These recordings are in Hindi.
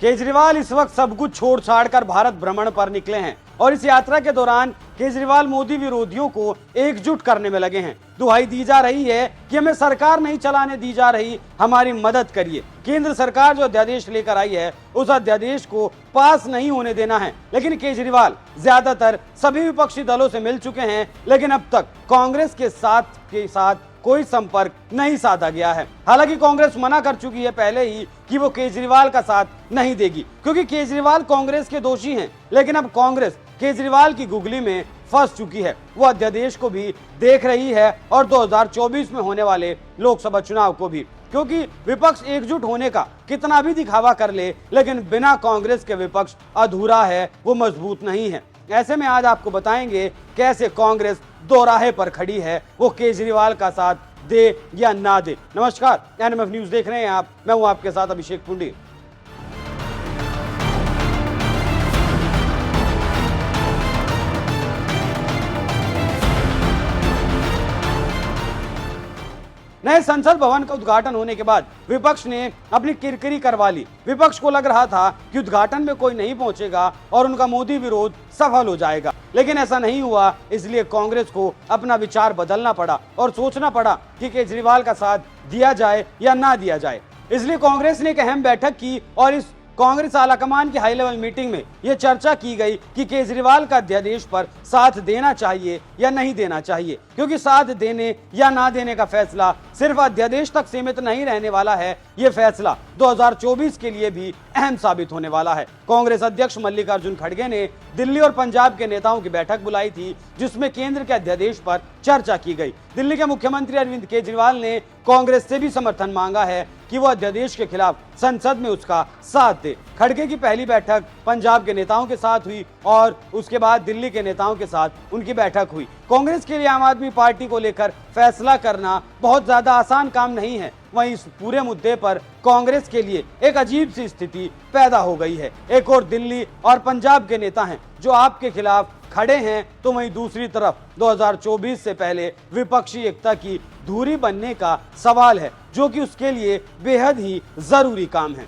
केजरीवाल इस वक्त सब कुछ छोड़ छाड़ कर भारत भ्रमण पर निकले हैं और इस यात्रा के दौरान केजरीवाल मोदी विरोधियों को एकजुट करने में लगे हैं। दुहाई दी जा रही है कि हमें सरकार नहीं चलाने दी जा रही, हमारी मदद करिए। केंद्र सरकार जो अध्यादेश लेकर आई है उस अध्यादेश को पास नहीं होने देना है। लेकिन केजरीवाल ज्यादातर सभी विपक्षी दलों से मिल चुके हैं, लेकिन अब तक कांग्रेस के साथ कोई संपर्क नहीं साधा गया है। हालांकि कांग्रेस मना कर चुकी है पहले ही कि वो केजरीवाल का साथ नहीं देगी, क्योंकि केजरीवाल कांग्रेस के दोषी हैं। लेकिन अब कांग्रेस केजरीवाल की गुगली में फंस चुकी है। वो अध्यादेश को भी देख रही है और 2024 में होने वाले लोकसभा चुनाव को भी, क्योंकि विपक्ष एकजुट होने का कितना भी दिखावा कर ले, लेकिन बिना कांग्रेस के विपक्ष अधूरा है, वो मजबूत नहीं है। ऐसे में आज आपको बताएंगे कैसे कांग्रेस दोराहे पर खड़ी है, वो केजरीवाल का साथ दे या ना दे। नमस्कार, एनएमएफ न्यूज देख रहे हैं आप, मैं हूं आपके साथ अभिषेक पुंडी। नए संसद भवन का उद्घाटन होने के बाद विपक्ष ने अपनी किरकिरी करवा ली। विपक्ष को लग रहा था कि उद्घाटन में कोई नहीं पहुंचेगा और उनका मोदी विरोध सफल हो जाएगा, लेकिन ऐसा नहीं हुआ। इसलिए कांग्रेस को अपना विचार बदलना पड़ा और सोचना पड़ा कि केजरीवाल का साथ दिया जाए या ना दिया जाए। इसलिए कांग्रेस ने एक अहम बैठक की और इस कांग्रेस आलाकमान की हाई लेवल मीटिंग में यह चर्चा की गई कि केजरीवाल का अध्यादेश पर साथ देना चाहिए या नहीं देना चाहिए, क्योंकि साथ देने या ना देने का फैसला सिर्फ अध्यादेश तक सीमित नहीं रहने वाला है। यह फैसला 2024 के लिए भी अहम साबित होने वाला है। कांग्रेस अध्यक्ष मल्लिकार्जुन खड़गे ने दिल्ली और पंजाब के नेताओं की बैठक बुलाई थी, जिसमें केंद्र के अध्यादेश पर चर्चा की गई। दिल्ली के मुख्यमंत्री अरविंद केजरीवाल ने कांग्रेस से भी समर्थन मांगा है कि वो अध्यादेश के खिलाफ संसद में उसका साथ दे। खड़गे की पहली बैठक पंजाब के नेताओं के साथ हुई और उसके बाद दिल्ली के नेताओं के साथ उनकी बैठक हुई। कांग्रेस के लिए आम आदमी पार्टी को लेकर फैसला करना बहुत ज्यादा आसान काम नहीं है। वहीं इस पूरे मुद्दे पर कांग्रेस के लिए एक अजीब सी स्थिति पैदा हो गई है। एक और दिल्ली और पंजाब के नेता हैं जो आपके खिलाफ खड़े हैं, तो वहीं दूसरी तरफ 2024 से पहले विपक्षी एकता की धुरी बनने का सवाल है, जो कि उसके लिए बेहद ही जरूरी काम है।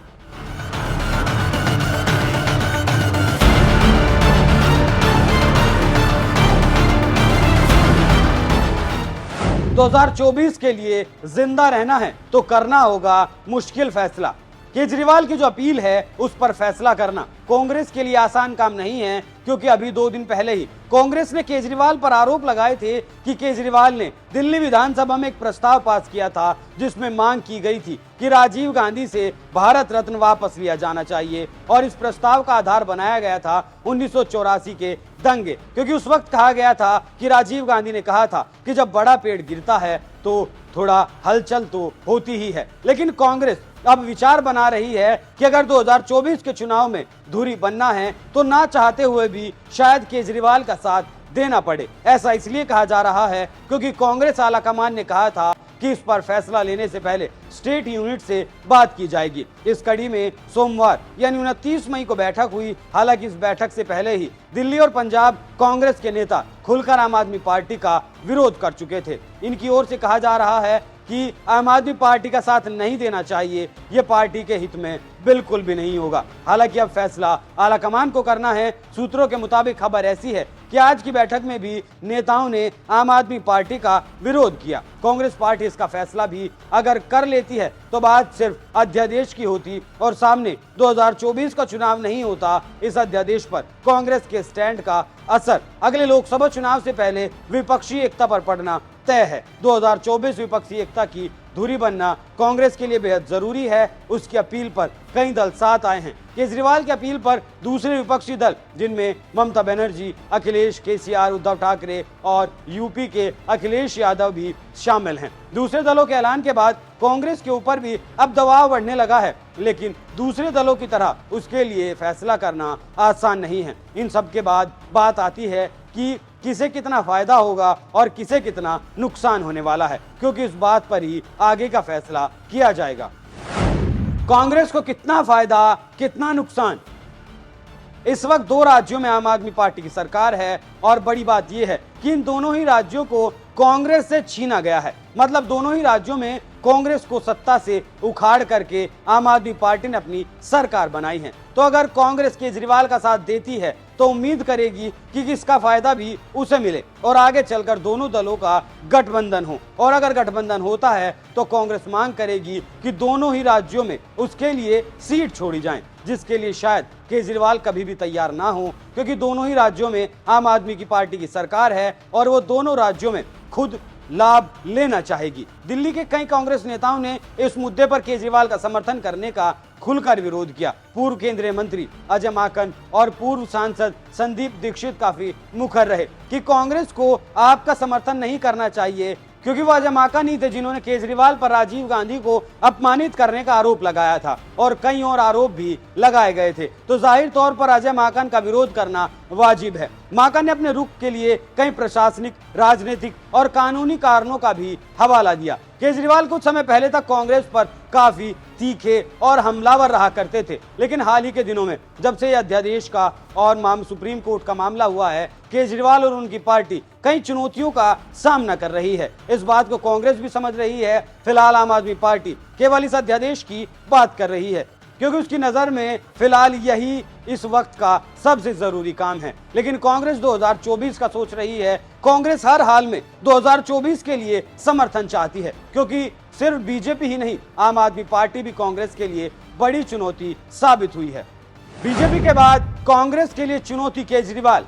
दो 2024 के लिए जिंदा रहना है तो करना होगा मुश्किल फैसला। केजरीवाल की जो अपील है उस पर फैसला करना कांग्रेस के लिए आसान काम नहीं है, क्योंकि अभी 2 दिन पहले ही कांग्रेस ने केजरीवाल पर आरोप लगाए थे कि केजरीवाल ने दिल्ली विधानसभा में एक प्रस्ताव पास किया था, जिसमें मांग की गई थी कि राजीव गांधी से भारत रत्न वापस लिया जाना चाहिए। और इस प्रस्ताव का आधार बनाया गया था 1984 के दंगे, क्योंकि उस वक्त कहा गया था कि राजीव गांधी ने कहा था कि जब बड़ा पेड़ गिरता है तो थोड़ा हलचल तो होती ही है। लेकिन कांग्रेस अब विचार बना रही है कि अगर 2024 के चुनाव में धुरी बनना है तो ना चाहते हुए भी शायद केजरीवाल का साथ देना पड़े। ऐसा इसलिए कहा जा रहा है क्योंकि कांग्रेस आलाकमान ने कहा था कि इस पर फैसला लेने से पहले स्टेट यूनिट से बात की जाएगी। इस कड़ी में सोमवार यानी 29 मई को बैठक हुई। हालांकि इस बैठक से पहले ही दिल्ली और पंजाब कांग्रेस के नेता खुलकर आम आदमी पार्टी का विरोध कर चुके थे। इनकी ओर से कहा जा रहा है कि आम आदमी पार्टी का साथ नहीं देना चाहिए, ये पार्टी के हित में बिल्कुल भी नहीं होगा। हालांकि अब फैसला आलाकमान को करना है। सूत्रों के मुताबिक खबर ऐसी है कि आज की बैठक में भी नेताओं ने आम आदमी पार्टी का विरोध किया। कांग्रेस पार्टी इसका फैसला भी अगर कर लेती है तो बात सिर्फ अध्यादेश की होती और सामने 2024 का चुनाव नहीं होता। इस अध्यादेश पर कांग्रेस के स्टैंड का असर अगले लोकसभा चुनाव से पहले विपक्षी एकता पर पड़ना तय है। 2024 विपक्षी एकता की धुरी बनना कांग्रेस के लिए बेहद जरूरी है। उसकी अपील पर कई दल साथ आए हैं। केजरीवाल की अपील पर दूसरे विपक्षी दल, जिनमें ममता बनर्जी, अखिलेश, केसीआर, उद्धव ठाकरे और यूपी के अखिलेश यादव भी शामिल हैं। दूसरे दलों के ऐलान के बाद कांग्रेस के ऊपर भी अब दबाव बढ़ने लगा है, लेकिन दूसरे दलों की तरह उसके लिए फैसला करना आसान नहीं है। इन सब के बाद बात आती है कि किसे कितना फायदा होगा और किसे कितना नुकसान होने वाला है, क्योंकि इस बात पर ही आगे का फैसला किया जाएगा। कांग्रेस को कितना फायदा, कितना नुकसान। इस वक्त 2 राज्यों में आम आदमी पार्टी की सरकार है और बड़ी बात यह है कि इन दोनों ही राज्यों को कांग्रेस से छीना गया है। मतलब दोनों ही राज्यों में कांग्रेस को सत्ता से उखाड़ करके आम आदमी पार्टी ने अपनी सरकार बनाई है। तो अगर कांग्रेस केजरीवाल का साथ देती है तो उम्मीद करेगी कि इसका फायदा भी उसे मिले और आगे चलकर दोनों दलों का गठबंधन हो। और अगर गठबंधन होता है तो कांग्रेस मांग करेगी कि दोनों ही राज्यों में उसके लिए सीट छोड़ी जाएं, जिसके लिए शायद केजरीवाल कभी भी तैयार ना हो, क्योंकि दोनों ही राज्यों में आम आदमी की पार्टी की सरकार है और वो दोनों राज्यों में खुद लाभ लेना चाहेगी। दिल्ली के कई कांग्रेस नेताओं ने इस मुद्दे पर केजरीवाल का समर्थन करने का खुलकर विरोध किया। पूर्व केंद्रीय मंत्री अजय माकन और पूर्व सांसद संदीप दीक्षित काफी मुखर रहे कि कांग्रेस को आपका समर्थन नहीं करना चाहिए, क्योंकि वो अजय माकन ही थे जिन्होंने केजरीवाल पर राजीव गांधी को अपमानित करने का आरोप लगाया था और कई और आरोप भी लगाए गए थे। तो जाहिर तौर पर अजय माकन का विरोध करना वाजिब है। माकन ने अपने रुख के लिए कई प्रशासनिक, राजनीतिक और कानूनी कारणों का भी हवाला दिया। केजरीवाल कुछ समय पहले तक कांग्रेस पर काफी तीखे और हमलावर रहा करते थे, लेकिन हाल ही के दिनों में जब से अध्यादेश का और सुप्रीम कोर्ट का मामला हुआ है, केजरीवाल और उनकी पार्टी कई चुनौतियों का सामना कर रही है। इस बात को कांग्रेस भी समझ रही है। फिलहाल आम आदमी पार्टी केवल इस अध्यादेश की बात कर रही है, क्योंकि उसकी नजर में फिलहाल यही इस वक्त का सबसे जरूरी काम है। लेकिन कांग्रेस 2024 का सोच रही है। कांग्रेस हर हाल में 2024 के लिए समर्थन चाहती है, क्योंकि सिर्फ बीजेपी ही नहीं, आम आदमी पार्टी भी कांग्रेस के लिए बड़ी चुनौती साबित हुई है। बीजेपी के बाद कांग्रेस के लिए चुनौती केजरीवाल,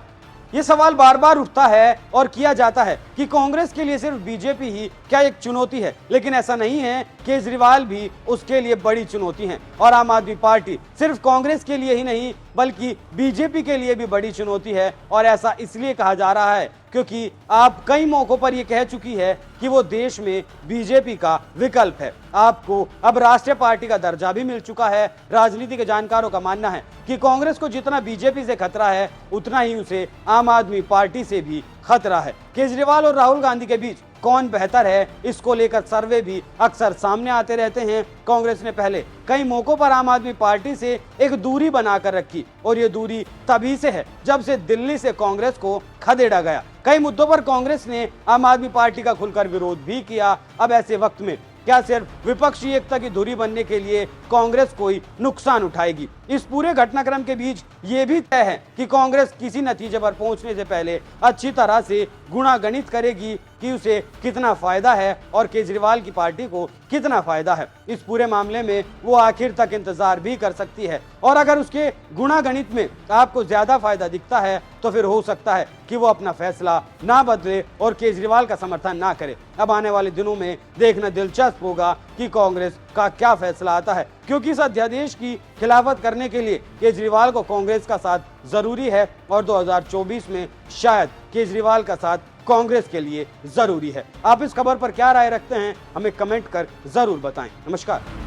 ये सवाल बार बार उठता है और किया जाता है कि कांग्रेस के लिए सिर्फ बीजेपी ही क्या एक चुनौती है, लेकिन ऐसा नहीं है। केजरीवाल भी उसके लिए बड़ी चुनौती है और आम आदमी पार्टी सिर्फ कांग्रेस के लिए ही नहीं बल्कि बीजेपी के लिए भी बड़ी चुनौती है। और ऐसा इसलिए कहा जा रहा है क्योंकि आप कई मौकों पर यह कह चुकी है कि वो देश में बीजेपी का विकल्प है। आपको अब राष्ट्रीय पार्टी का दर्जा भी मिल चुका है। राजनीति के जानकारों का मानना है कि कांग्रेस को जितना बीजेपी से खतरा है, उतना ही उसे आम आदमी पार्टी से भी खतरा है। केजरीवाल और राहुल गांधी के बीच कौन बेहतर है, इसको लेकर सर्वे भी अक्सर सामने आते रहते हैं। कांग्रेस ने पहले कई मौकों पर आम आदमी पार्टी से एक दूरी बनाकर रखी और ये दूरी तभी से है जब से दिल्ली से कांग्रेस को खदेड़ा गया। कई मुद्दों पर कांग्रेस ने आम आदमी पार्टी का खुलकर विरोध भी किया। अब ऐसे वक्त में क्या सिर्फ विपक्षी एकता की धुरी बनने के लिए कांग्रेस कोई नुकसान उठाएगी? इस पूरे घटनाक्रम के बीच ये भी तय है कि कांग्रेस किसी नतीजे पर पहुंचने से पहले अच्छी तरह से गुणागणित करेगी कि उसे कितना फायदा है और केजरीवाल की पार्टी को कितना फायदा है। इस पूरे मामले में वो आखिर तक इंतजार भी कर सकती है और अगर उसके गुणागणित में आपको ज्यादा फायदा दिखता है तो फिर हो सकता है कि वो अपना फैसला ना बदले और केजरीवाल का समर्थन ना करे। अब आने वाले दिनों में देखना दिलचस्प होगा कि कांग्रेस का क्या फैसला आता है, क्योंकि इस अध्यादेश की खिलाफत करने के लिए केजरीवाल को कांग्रेस का साथ जरूरी है और 2024 में शायद केजरीवाल का साथ कांग्रेस के लिए जरूरी है। आप इस खबर पर क्या राय रखते हैं, हमें कमेंट कर जरूर बताएं। नमस्कार।